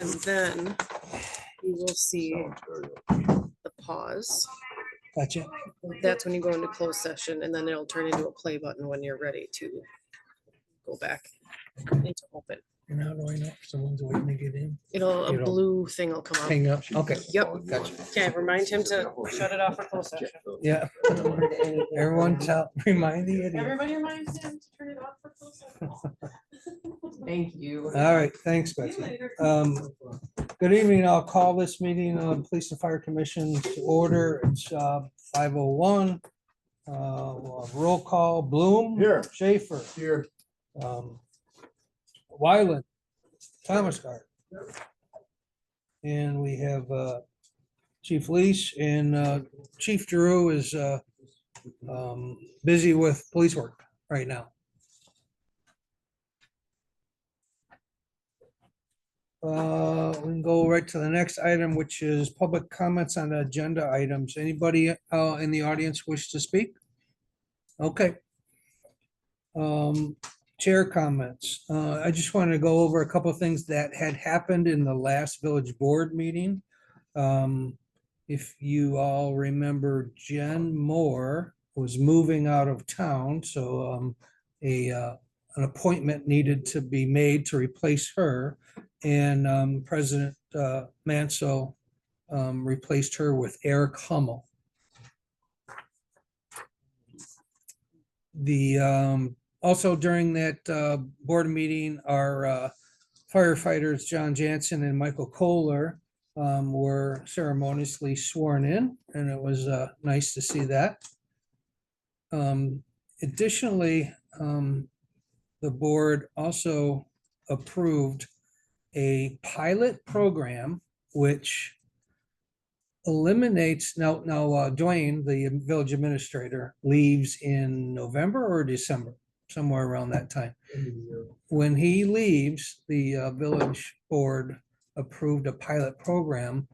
And then you will see the pause. Gotcha. That's when you go into closed session, and then it'll turn into a play button when you're ready to go back into open. And how do I know if someone's waiting to get in? A It'll blue thing will come up. Hang up. Okay. Yep. Gotcha. Okay, remind him to shut it off for closed session. Yeah. Everyone remind the idiot. Everybody reminds him to turn it off for closed session. Thank you. All right, thanks, Betsy. Good evening. I'll call this meeting of Police and Fire Commission to order. It's 5:01. We'll have roll call. Bloom. Here. Schaefer. Here. Wyland. Thomas Gard. And we have Chief Leash and Chief Giroux is busy with police work right now. We can go right to the next item, which is public comments on the agenda items. Anybody in the audience wish to speak? Okay. Chair comments. I just wanted to go over a couple of things that had happened in the last village board meeting. If you all remember, Jen Moore was moving out of town, so an appointment needed to be made to replace her. And President Mansell replaced her with Eric Hummel. Also during that board meeting, our firefighters, John Jansen and Michael Kohler, were ceremoniously sworn in, and it was nice to see that. Additionally, the board also approved a pilot program which eliminates now Dwayne, the village administrator, leaves in November or December, somewhere around that time. When he leaves, the village board approved a pilot program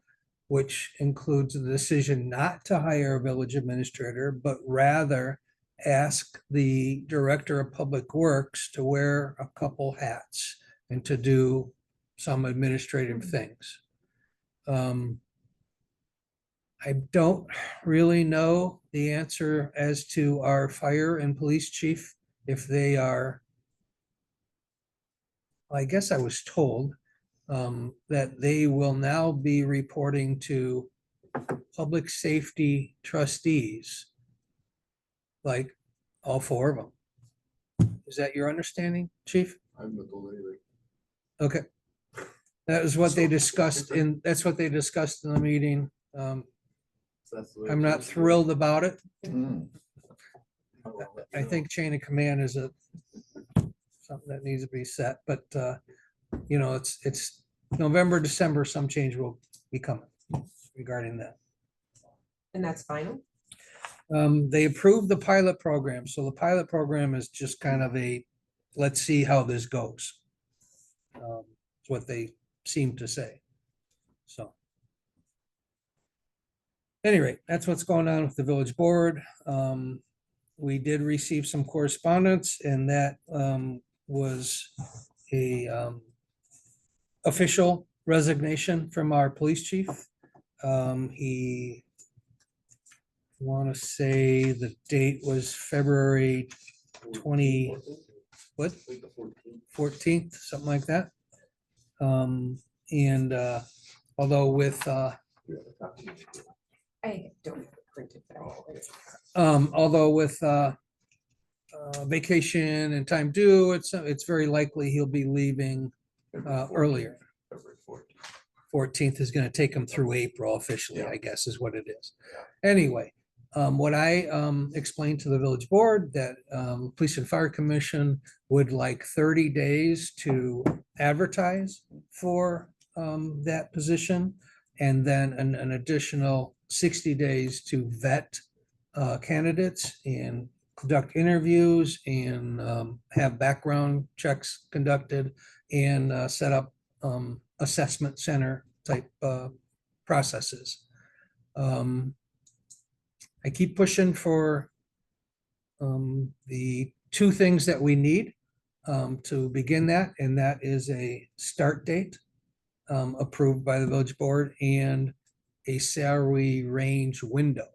which includes the decision not to hire a village administrator, but rather ask the director of public works to wear a couple hats and to do some administrative things. I don't really know the answer as to our fire and police chief, if they are, I guess I was told that they will now be reporting to public safety trustees, like all four of them. Is that your understanding, chief? I'm not told anything. Okay. That is what they discussed that's what they discussed in the meeting. I'm not thrilled about it. I think chain of command is something that needs to be set, but you know, it's November, December, some change will be coming regarding that. And that's final? They approved the pilot program, so the pilot program is just kind of a, let's see how this goes. It's what they seem to say. So. At any rate, that's what's going on with the village board. We did receive some correspondence, and that was a official resignation from our police chief. He want to say the date was February 20, what? 14th, something like that. And although with I don't have it printed. although with vacation and time due, it's very likely he'll be leaving earlier. 14th is going to take him through April officially, I guess is what it is. Anyway, what I explained to the village board that Police and Fire Commission would like 30 days to advertise for that position, and then an additional 60 days to vet candidates and conduct interviews and have background checks conducted and set up assessment center type processes. I keep pushing for the two things that we need to begin that, and that is a start date approved by the village board and a salary range window.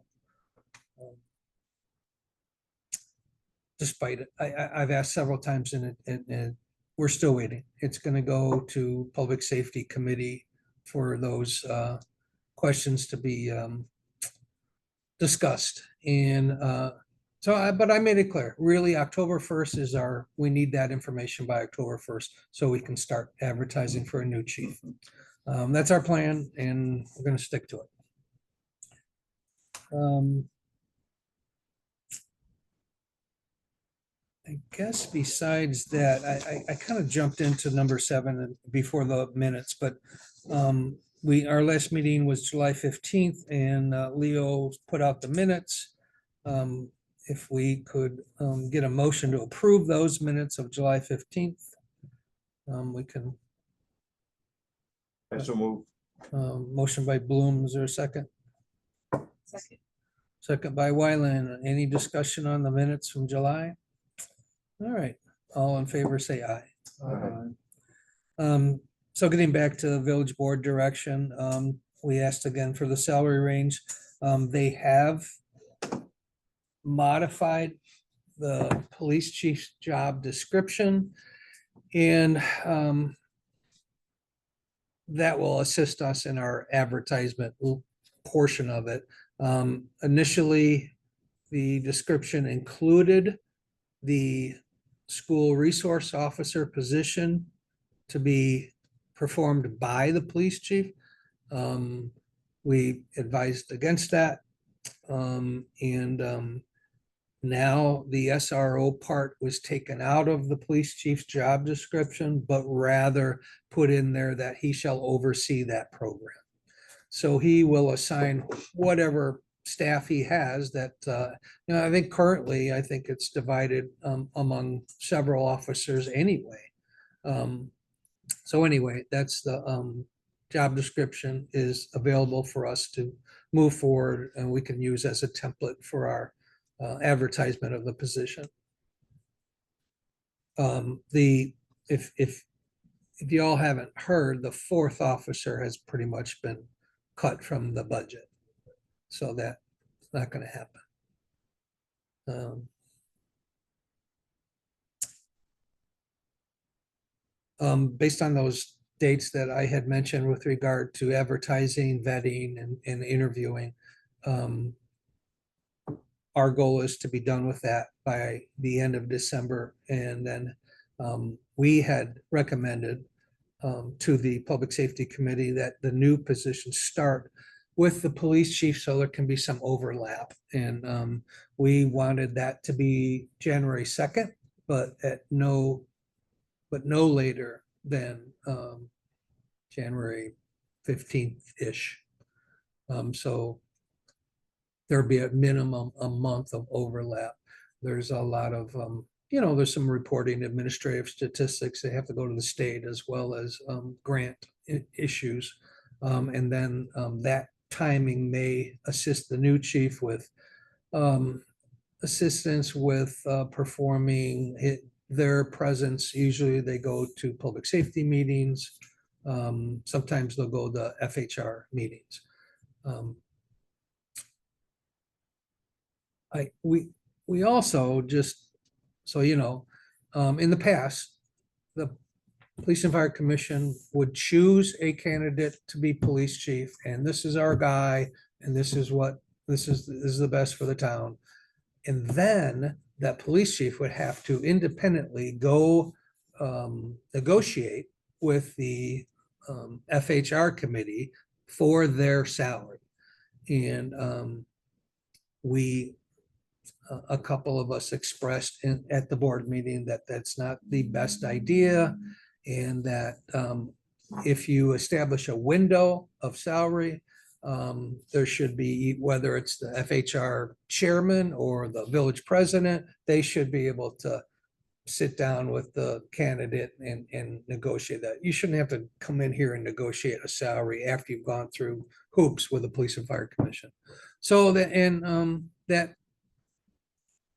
Despite it, I've asked several times and we're still waiting. It's gonna go to Public Safety Committee for those questions to be discussed. And but I made it clear, really, October 1st is we need that information by October 1st so we can start advertising for a new chief. That's our plan and we're gonna stick to it. I guess besides that, I kind of jumped into number 7 and before the minutes, but our last meeting was July 15th and Leo put out the minutes. If we could get a motion to approve those minutes of July 15th, we can. I so move. Motion by Bloom, is there a second? Second. Second by Wyland. Any discussion on the minutes from July? All right, all in favor, say aye. So getting back to the village board direction, we asked again for the salary range. They have modified the police chief's job description and that will assist us in our advertisement portion of it. Initially, the description included the school resource officer position to be performed by the police chief. We advised against that. Now the SRO part was taken out of the police chief's job description, but rather put in there that he shall oversee that program. So he will assign whatever staff he has that, I think currently, I think it's divided among several officers anyway. So anyway, that's the job description is available for us to move forward and we can use as a template for our advertisement of the position. If you all haven't heard, the 4th officer has pretty much been cut from the budget. So that's not going to happen. Based on those dates that I had mentioned with regard to advertising, vetting, and interviewing, our goal is to be done with that by the end of December. And then we had recommended to the Public Safety Committee that the new positions start with the police chief so there can be some overlap. And we wanted that to be January 2nd, but no later than January 15th-ish. So there'd be a minimum a month of overlap. There's a lot of, there's some reporting administrative statistics. They have to go to the state as well as grant issues. And then that timing may assist the new chief with assistance with performing their presence. Usually they go to public safety meetings. Sometimes they'll go to FHR meetings. We also just, so in the past, the Police and Fire Commission would choose a candidate to be police chief, and this is our guy, and this is the best for the town. And then that police chief would have to independently go negotiate with the FHR committee for their salary. And a couple of us expressed at the board meeting that that's not the best idea, and that if you establish a window of salary, there should be, whether it's the FHR chairman or the village president, they should be able to sit down with the candidate and negotiate that. You shouldn't have to come in here and negotiate a salary after you've gone through hoops with the Police and Fire Commission. So that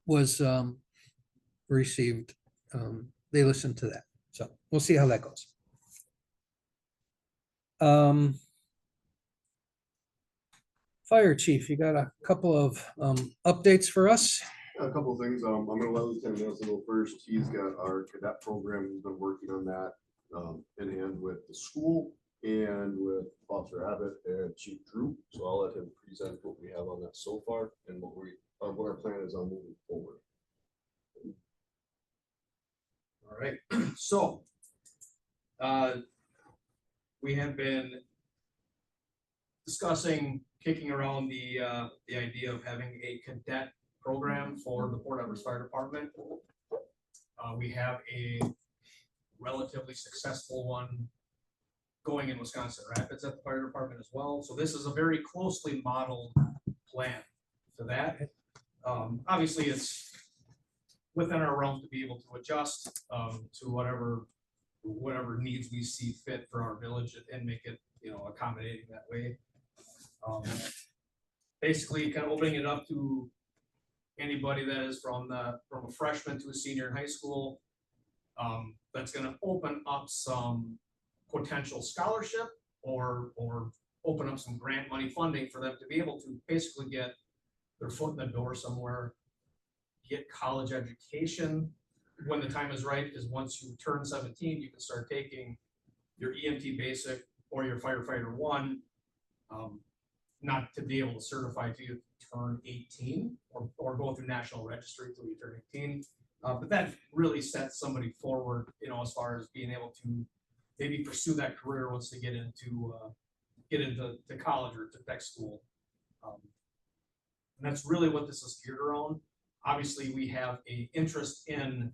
was received, they listened to that. So we'll see how that goes. Fire chief, you got a couple of updates for us? A couple of things. I'm gonna let Lieutenant Nelson go first. He's got our cadet program. He's been working on that in hand with the school and with Officer Abbott and Chief Drew. So I'll let him present what we have on that so far and what our plan is on moving forward. All right, so we have been discussing, kicking around the idea of having a cadet program for the Port Everett Fire Department. We have a relatively successful one going in Wisconsin Rapids at the fire department as well. So this is a very closely modeled plan to that. Obviously, it's within our realm to be able to adjust to whatever needs we see fit for our village and make it, accommodating that way. Basically, kind of opening it up to anybody that is from a freshman to a senior in high school. That's going to open up some potential scholarship or open up some grant money funding for them to be able to basically get their foot in the door somewhere, get college education when the time is right, because once you turn 17, you can start taking your EMT basic or your firefighter 1, not to be able to certify to you turn 18 or go through national registry till you turn 18. But that really sets somebody forward, as far as being able to maybe pursue that career once they get into college or to tech school. And that's really what this is geared around. Obviously, we have a interest in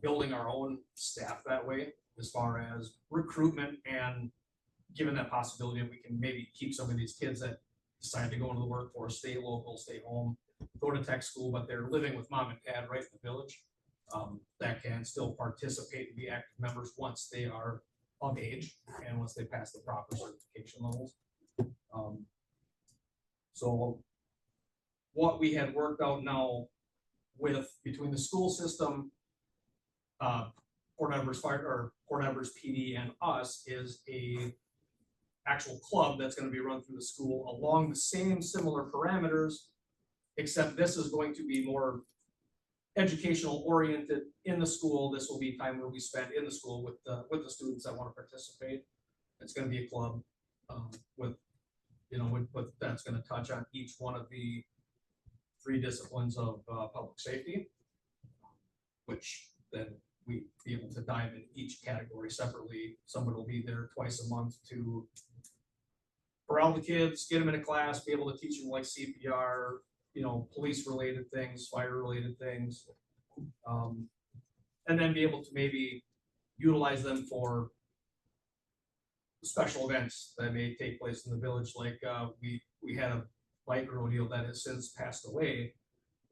building our own staff that way, as far as recruitment, and given that possibility that we can maybe keep some of these kids that decide to go into the workforce, stay local, stay home, go to tech school, but they're living with mom and dad right in the village, that can still participate and be active members once they are of age and once they pass the proper certification levels. So what we had worked out now between the school system, Port Everett PD and us is a actual club that's going to be run through the school along the same similar parameters, except this is going to be more educational oriented in the school. This will be time where we spend in the school with the students that want to participate. It's going to be a club with that's going to touch on each one of the 3 disciplines of public safety, which then we be able to dive in each category separately. Someone will be there twice a month to corral the kids, get them in a class, be able to teach them like CPR, police related things, fire related things, and then be able to maybe utilize them for special events that may take place in the village. Like we had a bike rodeo that has since passed away,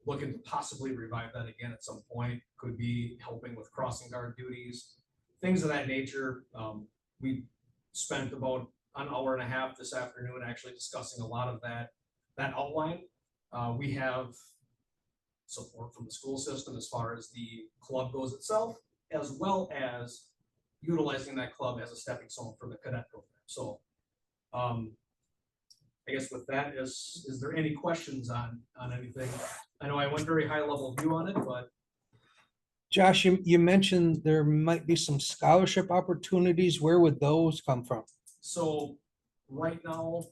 looking to possibly revive that again at some point. Could be helping with crossing guard duties, things of that nature. We spent about an hour and a half this afternoon actually discussing a lot of that outline. We have support from the school system as far as the club goes itself, as well as utilizing that club as a stepping stone for the cadet program. So I guess with that, is there any questions on anything? I know I went very high level view on it, but Josh, you mentioned there might be some scholarship opportunities. Where would those come from? so right now,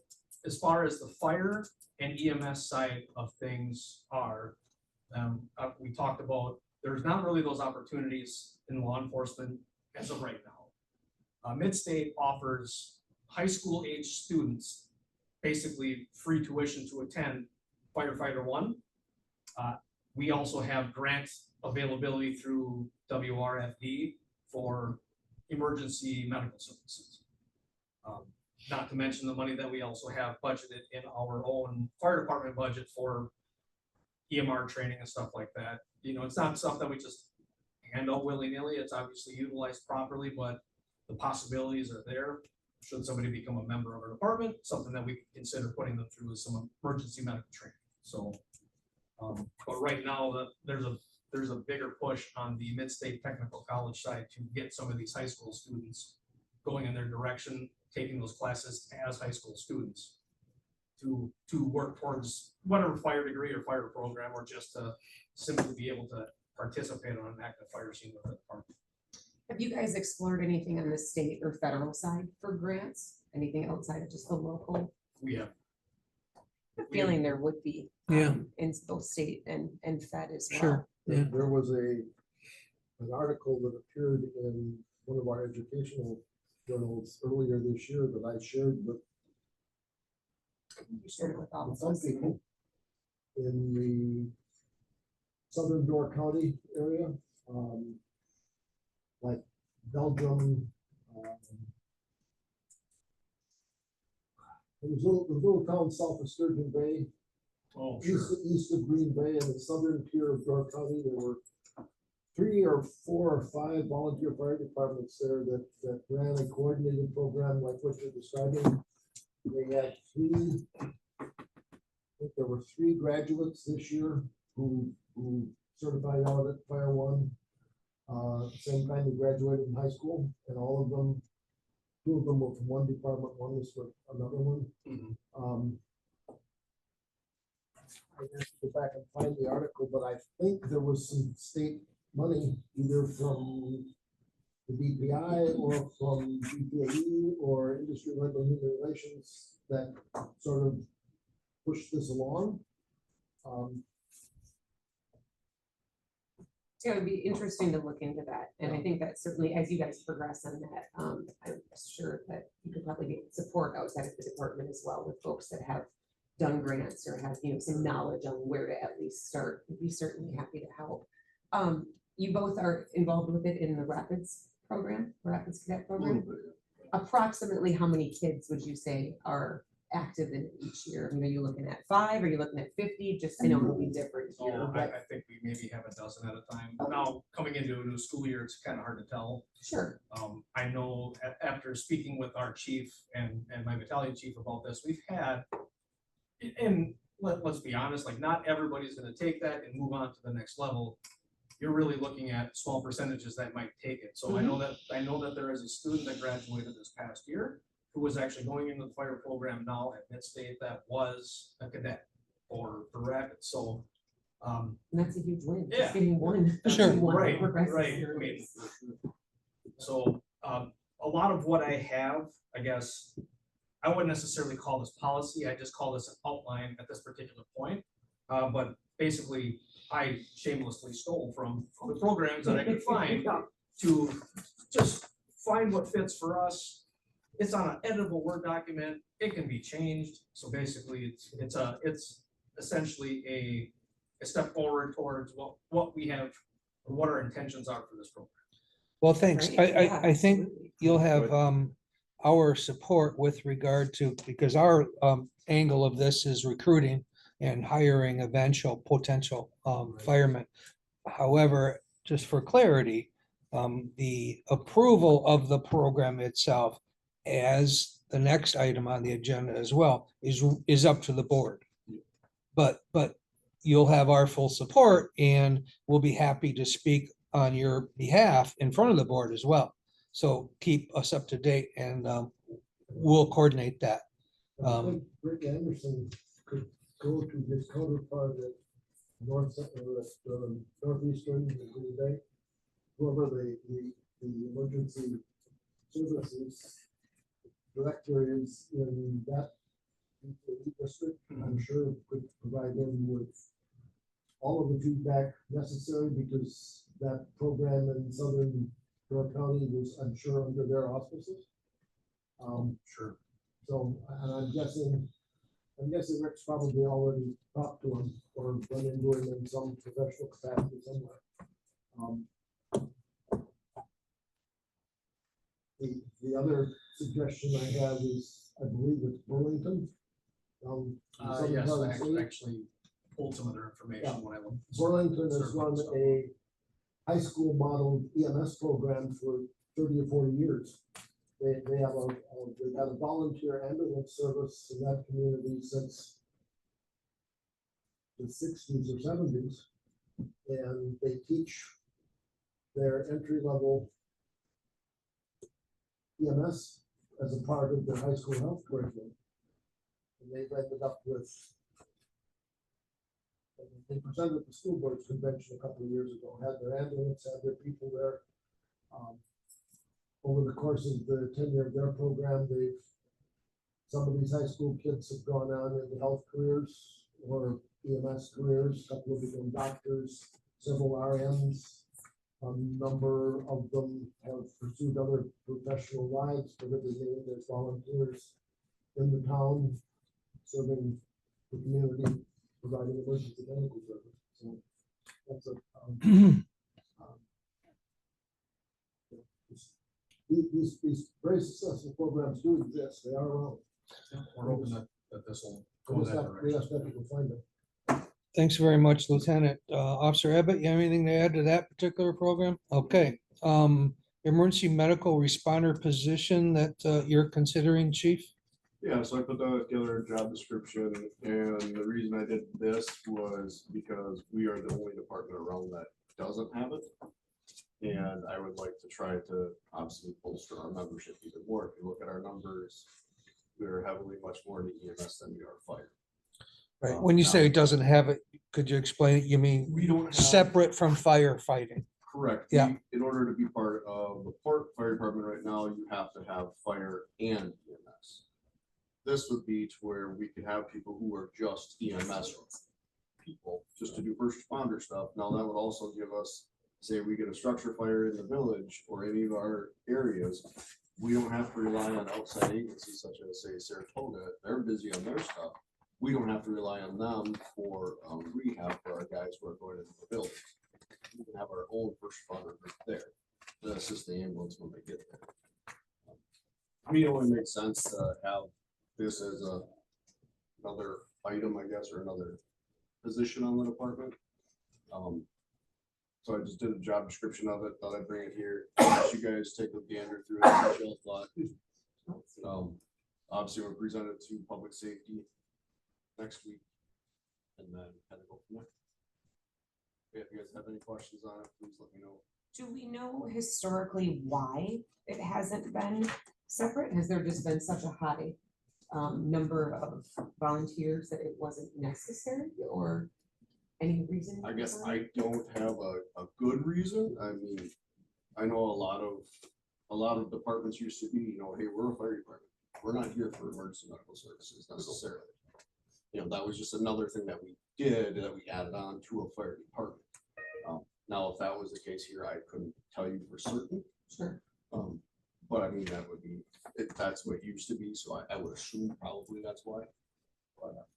as far as the fire and EMS side of things are, we talked about, there's not really those opportunities in law enforcement as of right now. Midstate offers high school age students basically free tuition to attend Firefighter 1. We also have grant availability through WRFD for emergency medical services. Not to mention the money that we also have budgeted in our own fire department budget for EMR training and stuff like that. It's not stuff that we just hand out willy-nilly. It's obviously utilized properly, but the possibilities are there. Should somebody become a member of our department, something that we could consider putting them through is some emergency medical training. So, but right now there's a bigger push on the Midstate Technical College side to get some of these high school students going in their direction, taking those classes as high school students to work towards whatever fire degree or fire program, or just to simply be able to participate on an active fire scene with the department. Have you guys explored anything on the state or federal side for grants? Anything outside of just the local? We have. Feeling there would be. Yeah. In both state and fed as well. Sure. Yeah. There was an article that appeared in one of our educational journals earlier this year that I shared with You shared it with all of some us. people in the southern Door County area, like Belgium. There's a little town south of Sturgeon Bay, Oh, sure. east of Green Bay, and the southern tier of Door County. There were 3 or 4 or 5 volunteer fire departments there that ran a coordinated program like what you're describing. They had 3, I think there were 3 graduates this year who certified out at Fire One. Same time they graduated in high school, and all of them, 2 of them were from one department, one was from another one. Mhm. I have to go back and find the article, but I think there was some state money either from the DPI or from DPAE or Industry Labor and Human Relations that sort of pushed this along. Yeah, it would be interesting to look into that, and I think that certainly as you guys progress on that, I'm sure that you could probably get support outside of the department as well with folks that have done grants or have, some knowledge on where to at least start. We'd be certainly happy to help. You both are involved with it in the Rapids program, Rapids Cadet program. Approximately how many kids would you say are active in it each year? Are you looking at 5? Are you looking at 50? Just, I know it'll be different here, Oh, I but think we maybe have a dozen at a time. Now, coming into a new school year, it's kind of hard to tell. sure. I know after speaking with our chief and my battalion chief about this, we've had, and let's be honest, like not everybody's gonna take that and move on to the next level. You're really looking at small percentages that might take it. So I know that there is a student that graduated this past year who was actually going into the fire program now at Mid-State that was a cadet for Rapids. So, And that's a huge win. Yeah. Just getting one. Sure. one Right, progressive right. I series. mean, so, a lot of what I have, I guess, I wouldn't necessarily call this policy, I just call this an outline at this particular point. But basically, I shamelessly stole from the programs that I could find to just find what fits for us. It's on an editable Word document, it can be changed, so basically, it's essentially a step forward towards what we have, or what our intentions are for this program. Well, thanks. Right? Yeah, I think absolutely. you'll have our support with regard to, because our angle of this is recruiting and hiring eventual potential firemen. However, just for clarity, the approval of the program itself as the next item on the agenda as well is up to the board. But you'll have our full support, and we'll be happy to speak on your behalf in front of the board as well. So keep us up to date, and we'll coordinate that. I think Rick Anderson could go to his counterpart at northeastern Green Bay, whoever the emergency services director is in that district. I'm sure could provide them with all of the feedback necessary, because that program in southern Door County was, I'm sure, under their auspices. Sure. So, and I'm guessing Rick's probably already talked to him or run into him in some professional capacity somewhere. The other suggestion I have is, I believe it's Burlington. Southern Yes, part of I the state. actually pulled some of their information when I looked. Burlington has Certain run stuff. a high school model EMS program for 30 or 40 years. They have they've had a volunteer ambulance service in that community since the 60s or 70s. And they teach their entry level EMS as a part of their high school health curriculum. And they've ended up with, they presented at the school board's convention a couple of years ago, had their ambulance, had their people there. Over the course of the tenure of their program, some of these high school kids have gone on into health careers or EMS careers, a couple of them doctors, several RNs. A number of them have pursued other professional lives, but everything as volunteers in the town, serving the community, providing emergency medical service. So that's these very successful programs do exist. They are around. We're hoping that this will We go just that have we direction. have to find it. Thanks very much, Lieutenant. Officer Abbott, you have anything to add to that particular program? Okay. Emergency medical responder position that you're considering, Chief? Yeah, so I put together a job description, and the reason I did this was because we are the only department around that doesn't have it. And I would like to try to obviously bolster our membership even more. If you look at our numbers, we're heavily much more into EMS than we are fire. Right. When you say it doesn't have it, could you explain it? You mean We don't have. separate from firefighting? Correct. Yeah. In order to be part of the Port Fire Department right now, you have to have fire and EMS. This would be to where we could have people who are just EMS people, just to do first responder stuff. Now, that would also give us, say we get a structure fire in the village or any of our areas, we don't have to rely on outside agencies such as, say, Saratoga. They're busy on their stuff. We don't have to rely on them for rehab for our guys who are going into the building. We can have our own first responder group there to assist the ambulance when they get there. I mean, it only makes sense to have this as another item, I guess, or another position on the department. So I just did a job description of it, thought I'd bring it here, let you guys take a gander through it. Obviously, we're presented to public safety next week, and then kind of go from there. If you guys have any questions on it, please let me know. Do we know historically why it hasn't been separate? Has there just been such a high number of volunteers that it wasn't necessary, or any reason? I guess behind it? I don't have a good reason. I mean, I know a lot of departments used to be, you know, hey, we're a fire department. We're not here for emergency medical services necessarily. You know, that was just another thing that we did, that we added on to a fire department. Now, if that was the case here, I couldn't tell you for certain. Sure. But I mean, that would be, that's what it used to be, so I would assume probably that's why. But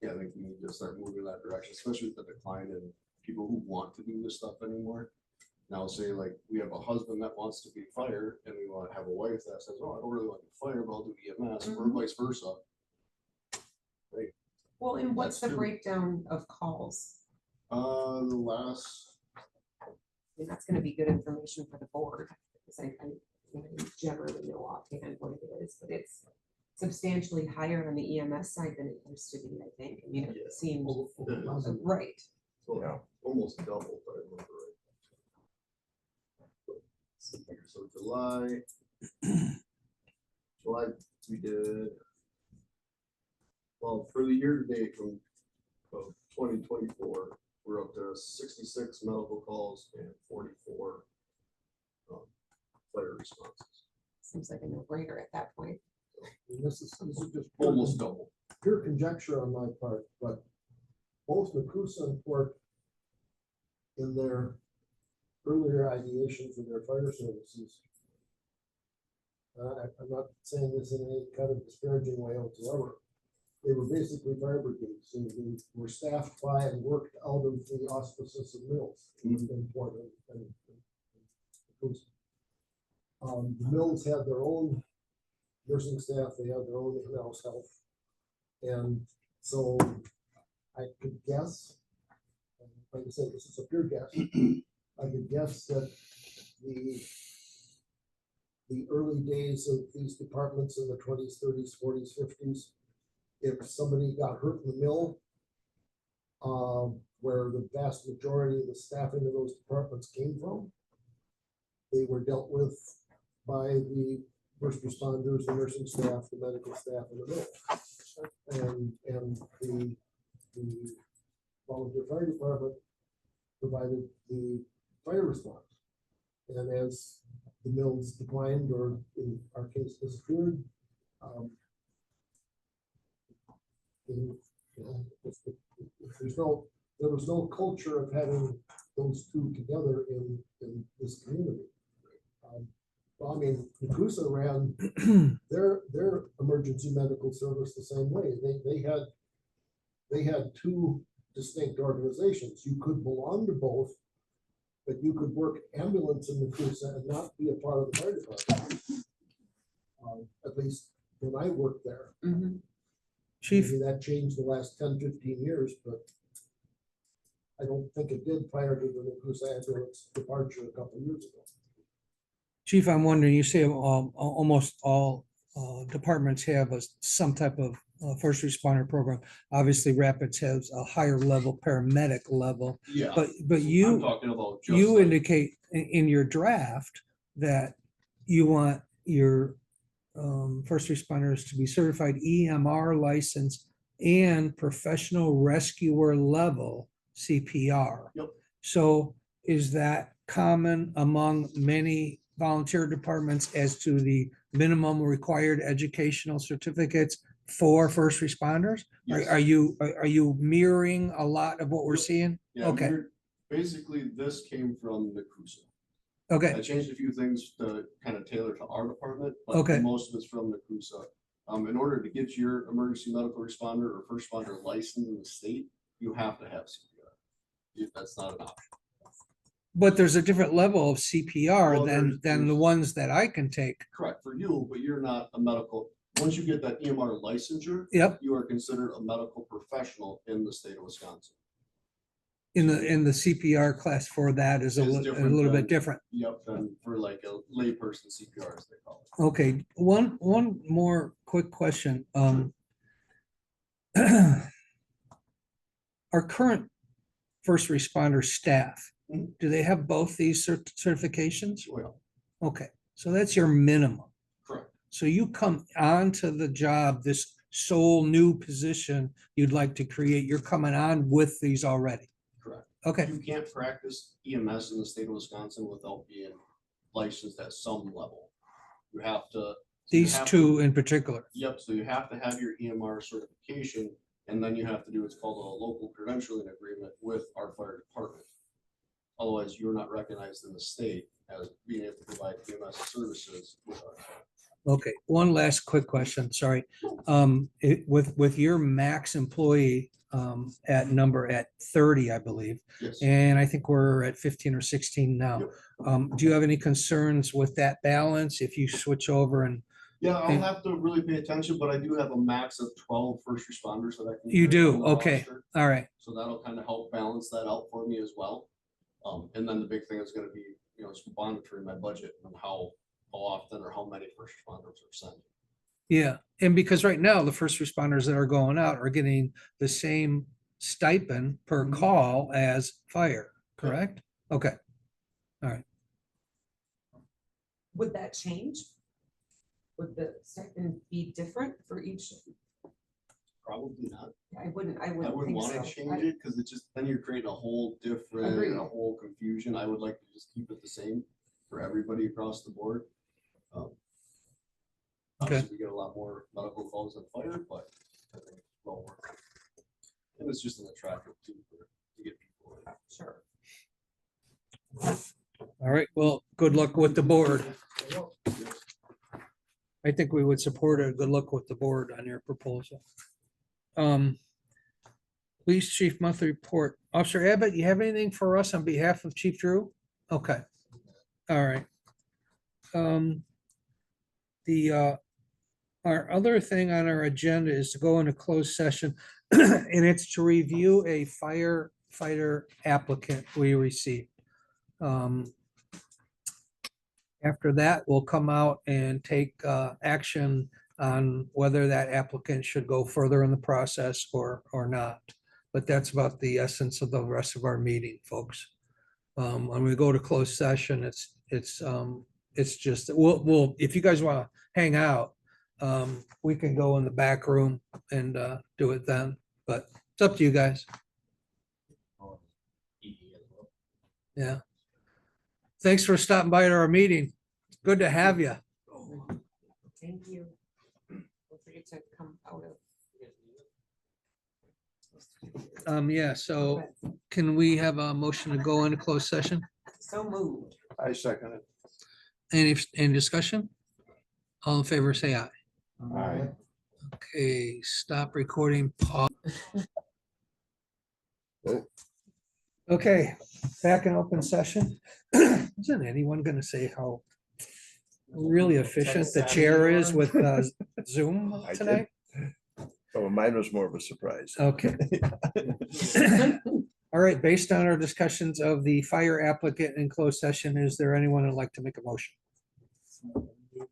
yeah, I think we need to start moving in that direction, especially with the decline in people who want to do this stuff anymore. Now, say like we have a husband that wants to be fire, and we want to have a wife that says, oh, I don't really want to be fire, but I'll do EMS, or vice versa. Well, and what's the That's true. breakdown of calls? The last, I mean, that's gonna be good information for the board, because I generally know offhand what it is, but it's substantially higher on the EMS side than it used to be, I think. I mean, Yeah. it seems, Yeah. right. almost double, if I remember right. So July, we did, well, for the year to date from 2024, we're up to 66 medical calls and 44 fire responses. Seems like a no-brainer at that point. And this is just Almost double. pure conjecture on my part, but both Nakusa and Port, in their earlier ideation for their fire services, I'm not saying this in any kind of disparaging way whatsoever. They were basically fire brigades, and they were staffed by and worked out of the auspices of Mills in Port and Nakusa. The Mills had their own nursing staff, they had their own in-house health. And so I could guess, and like I said, this is a pure guess, I could guess that the early days of these departments in the 20s, 30s, 40s, 50s, if somebody got hurt in the mill, where the vast majority of the staffing of those departments came from, they were dealt with by the first responders, the nursing staff, the medical staff, and the mill. And the volunteer fire department provided the fire response. And as the mills declined, or in our case disappeared, there was no culture of having those two together in this community. Well, I mean, Nakusa ran their emergency medical service the same way. They had two distinct organizations. You could belong to both, but you could work ambulance in Nakusa and not be a part of the fire department. At least when I worked there. Chief, Maybe that changed the last 10, 15 years, but I don't think it did prior to the Nakusa ambulance departure a couple of years ago. Chief, I'm wondering, you say almost all departments have some type of first responder program. Obviously, Rapids has a higher level paramedic level, Yeah. but I'm you talking about just you like- indicate in your draft that you want your first responders to be certified EMR license and professional rescuer level CPR. Yep. So is that common among many volunteer departments as to the minimum required educational certificates for first responders? Yes. Are you mirroring a lot of what we're Yep. seeing? Yeah, Okay. basically, this came from the Nakusa. Okay, I changed a few things to kind of tailor to our department, but Okay. most of it's from the Nakusa. In order to get your emergency medical responder or first responder license in the state, you have to have CPR. That's not an option. but there's a different level of CPR Well, than the there's- ones that I can take. Correct for you, but you're not a medical. Once you get that EMR licensure, Yep, you are considered a medical professional in the state of Wisconsin. in the CPR class for that is a Is little different bit than- different. Yep, and for like a layperson CPR, as they call it. Okay, one more quick question. Our current first responder staff, Mhm. do they have both these certifications? Well, Okay, so that's your minimum. correct. So you come onto the job, this sole new position you'd like to create, you're coming on with these already. Correct. Okay, You can't practice EMS in the state of Wisconsin without being licensed at some level. You have to. so you these have to- two in particular. Yep, so you have to have your EMR certification, and then you have to do what's called a local credentialing agreement with our fire department. Otherwise, you're not recognized in the state as being able to provide EMS services with our. Okay, one last quick question, sorry. With your max employee at 30, I believe, Yes. and I think we're at 15 or 16 now. Yep. Do you have any concerns with that balance if you switch over and Yeah, I'll and- have to really pay attention, but I do have a max of 12 first responders that I can. You carry do? on the Okay. roster. all right, So that'll kind of help balance that out for me as well. And then the big thing is gonna be, just monitoring my budget and how often or how many first responders are sent. yeah. And because right now, the first responders that are going out are getting the same stipend per Mhm. call as fire, correct? Okay, Would that change? Would the stipend be different for each? Probably not. I wouldn't I wouldn't think want so. to change it because it just, then you're creating a whole different, Agreed. a whole confusion. I would like to just keep it the same for everybody across the board. Obviously, we get a lot more medical calls than fire, but I think it's well worth it. And it's just an attractive too to get people. in. Sure. all right. Well, good luck with the board. I think we would support it. Good luck with the board on your proposal. Police Chief Monthly Report. Officer Abbott, you have anything for us on behalf of Chief Drew? Okay. All right. Our other thing on our agenda is to go into closed session, and it's to review a firefighter applicant we received. After that, we'll come out and take action on whether that applicant should go further in the process or not. But that's about the essence of the rest of our meeting, folks. When we go to closed session, it's just, we'll, if you guys want to hang out, we can go in the back room and do it then, but it's up to you guys. Yeah. Thanks for stopping by to our meeting. Good to have you. Thank you. Don't forget to come out of. Yeah, so can we have a motion to go into closed session? So moved. I second it. Any discussion? All in favor, say aye. Aye. Okay, stop recording, pause. Okay, back in open session. Isn't anyone gonna say how really efficient the chair is with Zoom I did. tonight? Oh, mine was more of a surprise. Okay. All right, based on our discussions of the fire applicant in closed session, is there anyone who'd like to make a motion?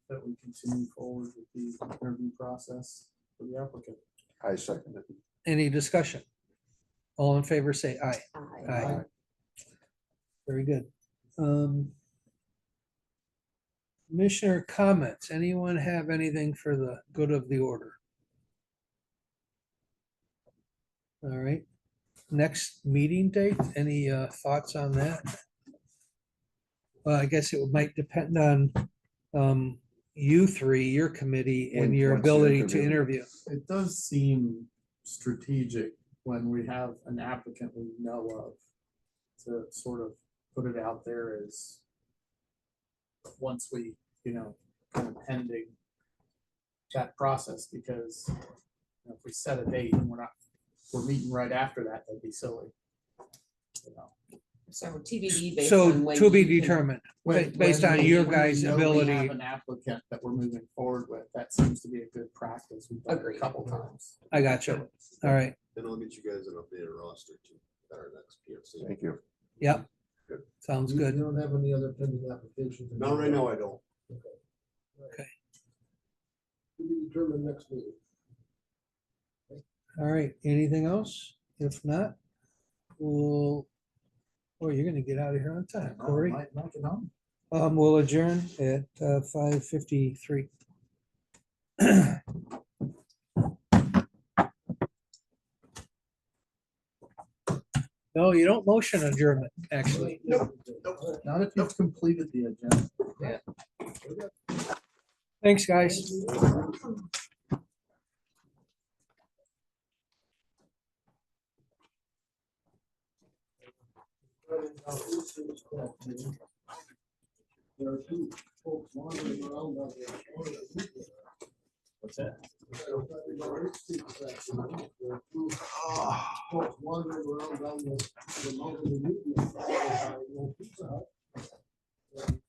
That we continue forward with the interview process for the applicant. I second it. Any discussion? All in favor, say aye. Aye. Very good. Commissioner comments. Anyone have anything for the good of the order? All right. Next meeting date, any thoughts on that? Well, I guess it might depend on you three, your committee, and When- your once you ability to interview. interview. It does seem strategic when we have an applicant we know of to sort of put it out there as once we, kind of pending that process, because if we set a date and we're meeting right after that, that'd be silly. So TBD based So on when to be you can- determined. When- Based when on we- your when we guys' know we ability. have an applicant that we're moving forward with, that seems to be a good practice. We've done it a Agreed. couple times. I got you. All right. Then I'll get you guys an updated roster too, at our next PFC. Thank you. Yep. Good. Sounds You good. don't have any other pending applications? Not right now, I don't. To be determined next meeting. All right. Anything else? If not, we'll, oh, you're gonna get out of here on time, Corey. Might knock it on. We'll adjourn at 5:53. No, you don't motion adjournment, actually. Not if you've completed the agenda. Thanks, guys. There are two folks wandering around out there. What's that? There are two folks wandering around down the